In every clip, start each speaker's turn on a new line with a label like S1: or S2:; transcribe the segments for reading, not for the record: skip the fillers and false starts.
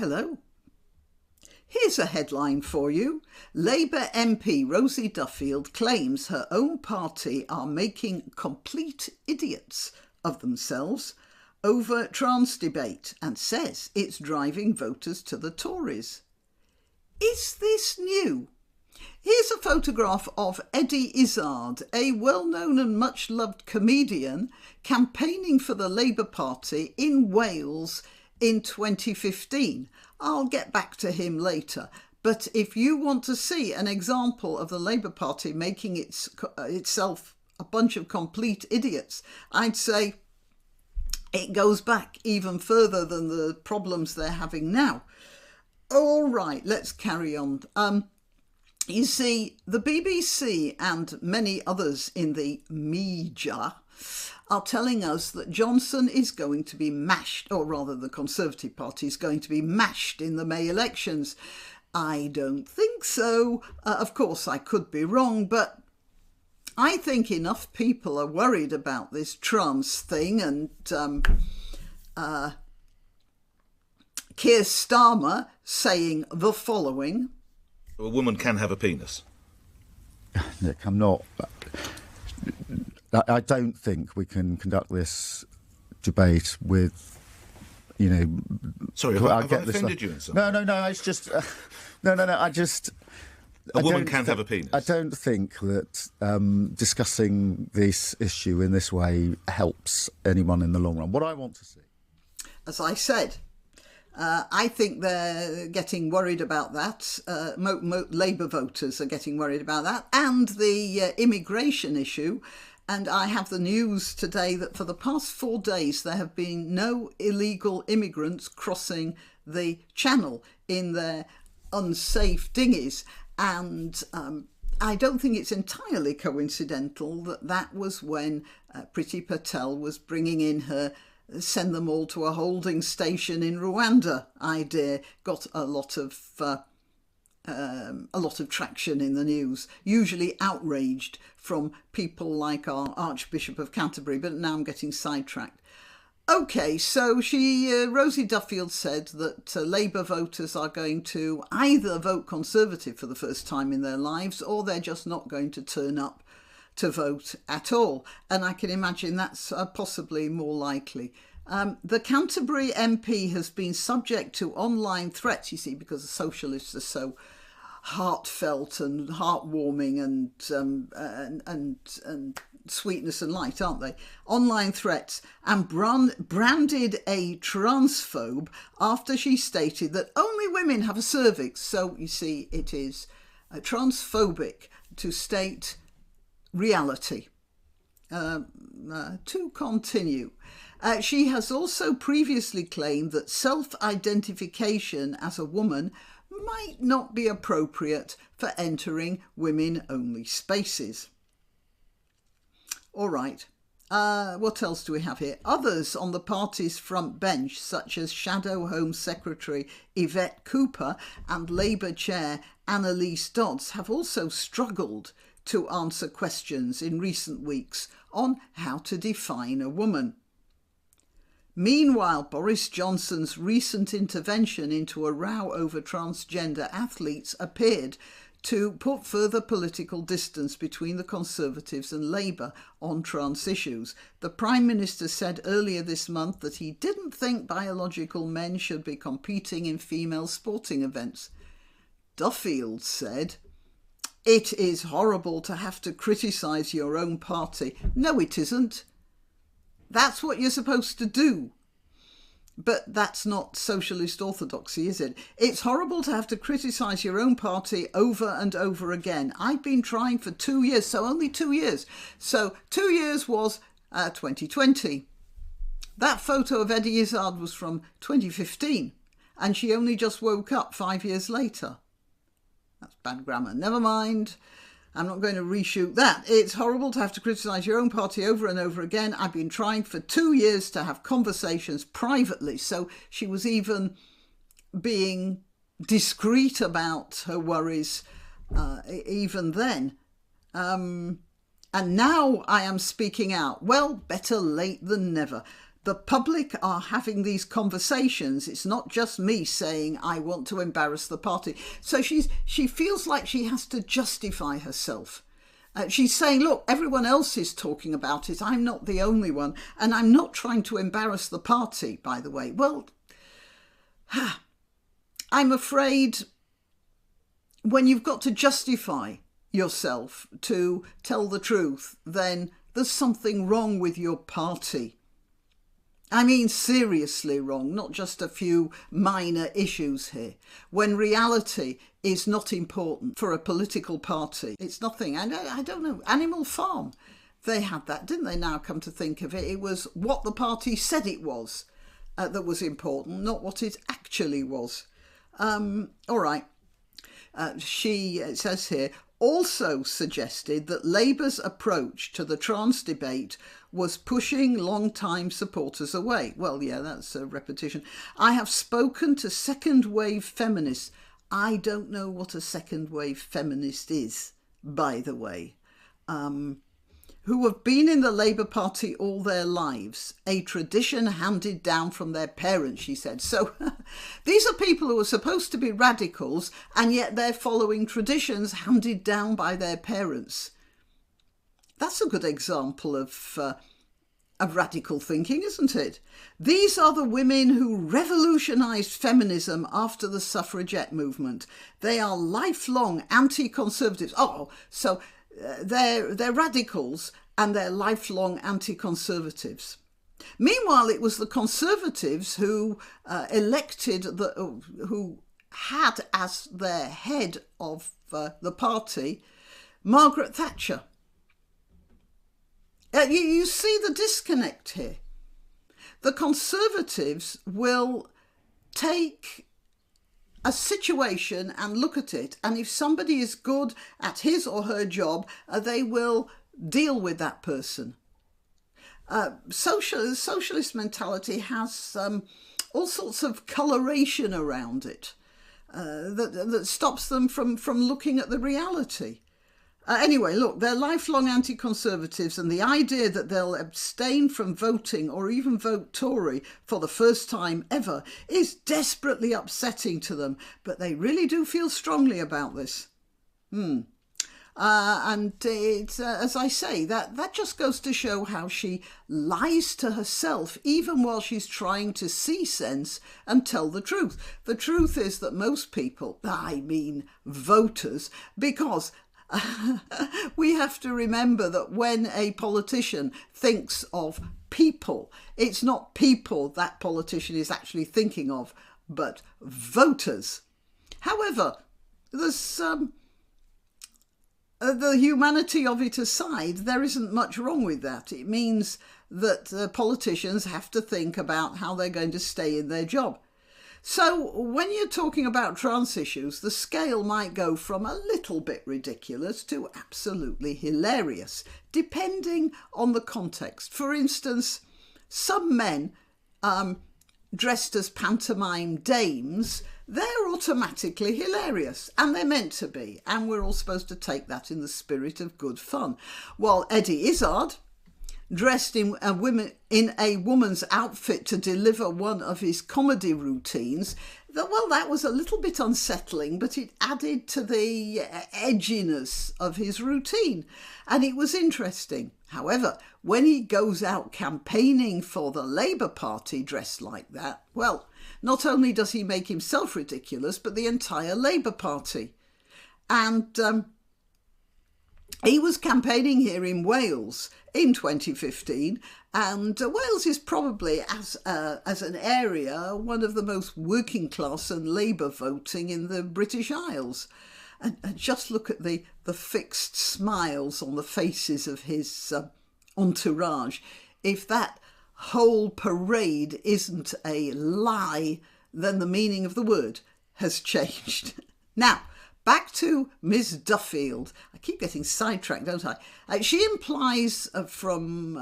S1: Hello. Here's a headline for you. Labour MP Rosie Duffield claims her own party are making complete idiots of themselves over trans debate and says it's driving voters to the Tories. Is this new? Here's a photograph of Eddie Izzard, a well-known and much-loved comedian campaigning for the Labour Party in Wales in 2015. I'll get back to him later. But if you want to see an example of the Labour Party making itself a bunch of complete idiots, I'd say it goes back even further than the problems they're having now. All right, let's carry on. You see, the BBC and many others in the media are telling us that Johnson is going to be mashed, or rather the Conservative Party is going to be mashed in the May elections. I don't think so. Of course, I could be wrong, but I think enough people are worried about this trans thing, and Keir Starmer saying the following.
S2: A woman can have a penis.
S3: Look, I'm not... I don't think we can conduct this debate with, you know...
S2: Sorry, have I offended you in some way?
S3: No, it's just... No, I just...
S2: A woman can have a penis.
S3: I don't think that discussing this issue in this way helps anyone in the long run. What I want to see...
S1: As I said, I think they're getting worried about that. Labour voters are getting worried about that. And the immigration issue. And I have the news today that for the past 4 days, there have been no illegal immigrants crossing the channel in their unsafe dinghies. And I don't think it's entirely coincidental that that was when Priti Patel was bringing in her send them all to a holding station in Rwanda idea. Got a lot of traction in the news, usually outraged from people like our Archbishop of Canterbury, but now I'm getting sidetracked. OK, so Rosie Duffield said that Labour voters are going to either vote Conservative for the first time in their lives, or they're just not going to turn up to vote at all. And I can imagine that's possibly more likely. The Canterbury MP has been subject to online threats, you see, because the socialists are so heartfelt and heartwarming and sweetness and light, aren't they? Online threats, and branded a transphobe after she stated that only women have a cervix. So, you see, it is transphobic to state reality. To continue, she has also previously claimed that self-identification as a woman might not be appropriate for entering women-only spaces. All right, what else do we have here? Others on the party's front bench, such as Shadow Home Secretary Yvette Cooper and Labour Chair Annalise Dodds, have also struggled to answer questions in recent weeks on how to define a woman. Meanwhile, Boris Johnson's recent intervention into a row over transgender athletes appeared to put further political distance between the Conservatives and Labour on trans issues. The Prime Minister said earlier this month that he didn't think biological men should be competing in female sporting events. Duffield said, "It is horrible to have to criticise your own party." No, it isn't. That's what you're supposed to do. But that's not socialist orthodoxy, is it? It's horrible to have to criticise your own party over and over again. I've been trying for 2 years, so only 2 years. So 2 years was 2020. That photo of Eddie Izzard was from 2015, and she only just woke up 5 years later. That's bad grammar. Never mind. I'm not going to reshoot that. It's horrible to have to criticise your own party over and over again. I've been trying for 2 years to have conversations privately. So she was even being discreet about her worries even then. And now I am speaking out. Well, better late than never. The public are having these conversations. It's not just me saying I want to embarrass the party. So she feels like she has to justify herself. She's saying, look, everyone else is talking about it. I'm not the only one. And I'm not trying to embarrass the party, by the way. Well, I'm afraid when you've got to justify yourself to tell the truth, then there's something wrong with your party. I mean, seriously wrong, not just a few minor issues here. When reality is not important for a political party, it's nothing. And I don't know, Animal Farm, they had that, didn't they, now come to think of it? It was what the party said it was that was important, not what it actually was. All right. It says here, also suggested that Labour's approach to the trans debate was pushing long-time supporters away. Well, yeah, that's a repetition. I have spoken to second-wave feminists. I don't know what a second-wave feminist is, by the way, who have been in the Labour Party all their lives, a tradition handed down from their parents, she said. So these are people who are supposed to be radicals, and yet they're following traditions handed down by their parents. That's a good example of radical thinking, isn't it? These are the women who revolutionised feminism after the suffragette movement. They are lifelong anti-conservatives. Oh, so they're radicals and they're lifelong anti-conservatives. Meanwhile, it was the Conservatives who who had as their head of the party Margaret Thatcher. You see the disconnect here. The Conservatives will take a situation and look at it, and if somebody is good at his or her job, they will deal with that person. Socialist mentality has all sorts of coloration around it that stops them from looking at the reality. Anyway, look, they're lifelong anti-conservatives, and the idea that they'll abstain from voting or even vote Tory for the first time ever is desperately upsetting to them, but they really do feel strongly about this. And it's, as I say, that just goes to show how she lies to herself, even while she's trying to see sense and tell the truth. The truth is that most people, I mean voters, because we have to remember that when a politician thinks of people, it's not people that politician is actually thinking of, but voters. However, there's the humanity of it aside, there isn't much wrong with that. It means that politicians have to think about how they're going to stay in their job. So when you're talking about trans issues, the scale might go from a little bit ridiculous to absolutely hilarious, depending on the context. For instance, some men dressed as pantomime dames, they're automatically hilarious, and they're meant to be, and we're all supposed to take that in the spirit of good fun. While Eddie Izzard, dressed in a woman's outfit to deliver one of his comedy routines, that was a little bit unsettling, but it added to the edginess of his routine, and it was interesting. However, when he goes out campaigning for the Labour Party dressed like that, well, not only does he make himself ridiculous, but the entire Labour Party. And he was campaigning here in Wales in 2015, and Wales is probably, as an area, one of the most working class and Labour voting in the British Isles. And just look at the fixed smiles on the faces of his entourage. If that whole parade isn't a lie, then the meaning of the word has changed. Now, back to Ms. Duffield. I keep getting sidetracked, don't I? She implies from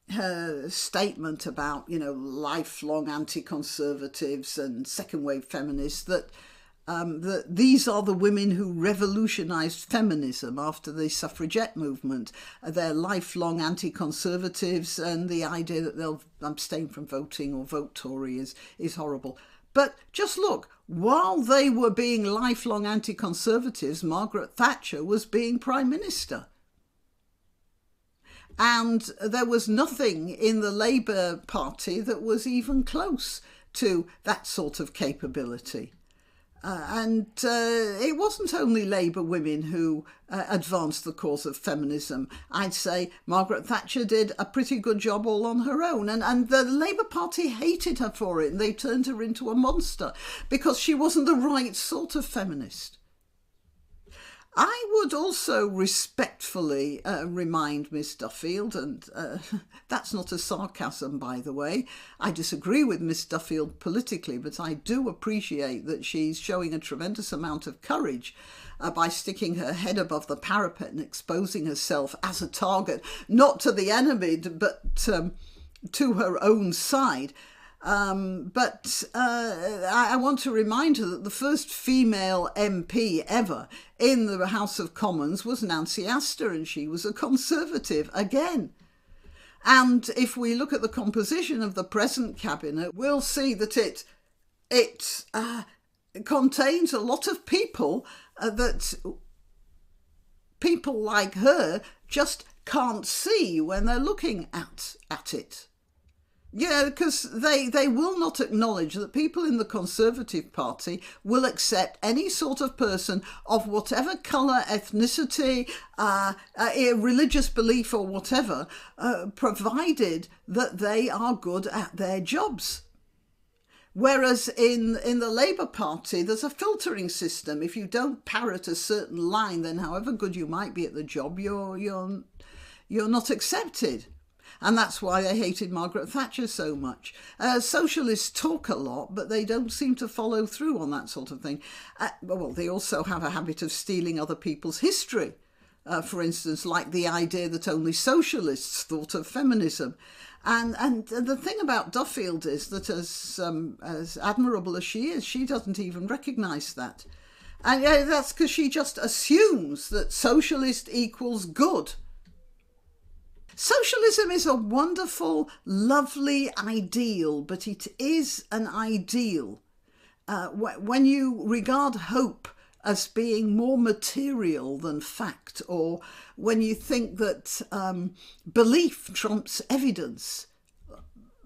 S1: her statement about, lifelong anti-conservatives and second-wave feminists that that these are the women who revolutionised feminism after the suffragette movement. They're lifelong anti-conservatives, and the idea that they'll abstain from voting or vote Tory is horrible. But just look, while they were being lifelong anti-conservatives, Margaret Thatcher was being Prime Minister. And there was nothing in the Labour Party that was even close to that sort of capability. And it wasn't only Labour women who advanced the cause of feminism. I'd say Margaret Thatcher did a pretty good job all on her own. And the Labour Party hated her for it. And they turned her into a monster because she wasn't the right sort of feminist. I would also respectfully remind Miss Duffield, and that's not a sarcasm, by the way. I disagree with Miss Duffield politically, but I do appreciate that she's showing a tremendous amount of courage by sticking her head above the parapet and exposing herself as a target, not to the enemy, but to her own side. But I want to remind her that the first female MP ever in the House of Commons was Nancy Astor, and she was a Conservative again. And if we look at the composition of the present cabinet, we'll see that it contains a lot of people that people like her just can't see when they're looking at it. Yeah, because they will not acknowledge that people in the Conservative Party will accept any sort of person of whatever colour, ethnicity, religious belief or whatever, provided that they are good at their jobs. Whereas in the Labour Party, there's a filtering system. If you don't parrot a certain line, then however good you might be at the job, you're not accepted. And that's why they hated Margaret Thatcher so much. Socialists talk a lot, but they don't seem to follow through on that sort of thing. Well, they also have a habit of stealing other people's history. For instance, like the idea that only socialists thought of feminism. And the thing about Duffield is that as admirable as she is, she doesn't even recognise that. And that's because she just assumes that socialist equals good. Socialism is a wonderful, lovely ideal, but it is an ideal. When you regard hope as being more material than fact, or when you think that belief trumps evidence,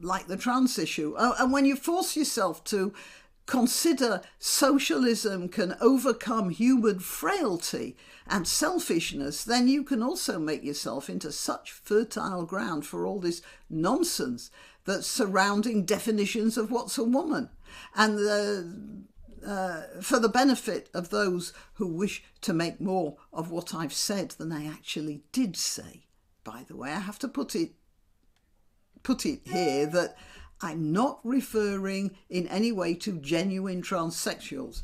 S1: like the trans issue, and when you force yourself to consider socialism can overcome human frailty and selfishness, then you can also make yourself into such fertile ground for all this nonsense that's surrounding definitions of what's a woman. And for the benefit of those who wish to make more of what I've said than I actually did say, by the way, I have to put it here that I'm not referring in any way to genuine transsexuals.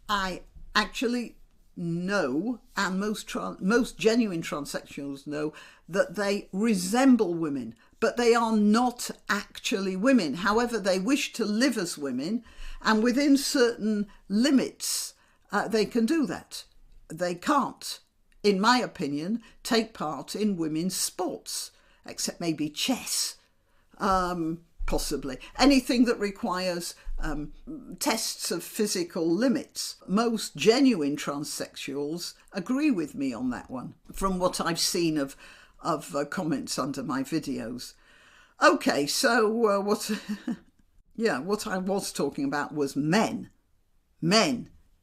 S1: I actually know, and most genuine transsexuals know, that they resemble women, but they are not actually women. However, they wish to live as women, and within certain limits, they can do that. They can't, in my opinion, take part in women's sports, except maybe chess. Possibly. Anything that requires tests of physical limits. Most genuine transsexuals agree with me on that one, from what I've seen of comments under my videos. Okay, so what I was talking about was men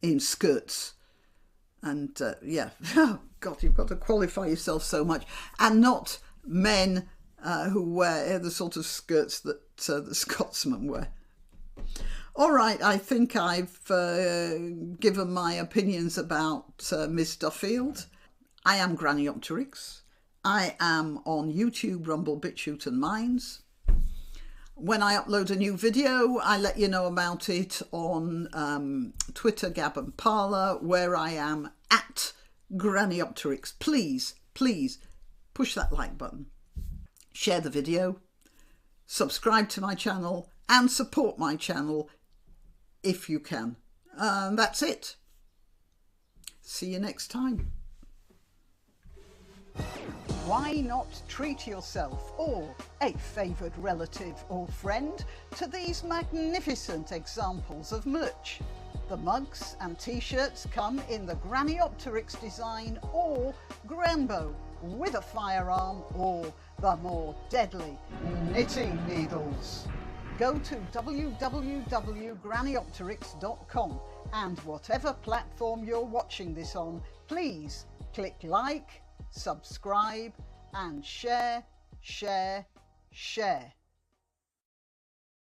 S1: in skirts. And oh God, you've got to qualify yourself so much. And not men who wear the sort of skirts that the Scotsmen wear. All right, I think I've given my opinions about Miss Duffield. I am Graniopteryx. I am on YouTube, Rumble, BitChute and Minds. When I upload a new video, I let you know about it on Twitter, Gab and Parler, where I am at Graniopteryx. Please push that like button. Share the video, subscribe to my channel and support my channel if you can. And that's it. See you next time. Why not treat yourself or a favoured relative or friend to these magnificent examples of merch? The mugs and t-shirts come in the Graniopteryx design or Granbo with a firearm or the more deadly knitting needles. Go to www.graniopteryx.com and whatever platform you're watching this on, please click like, subscribe and share.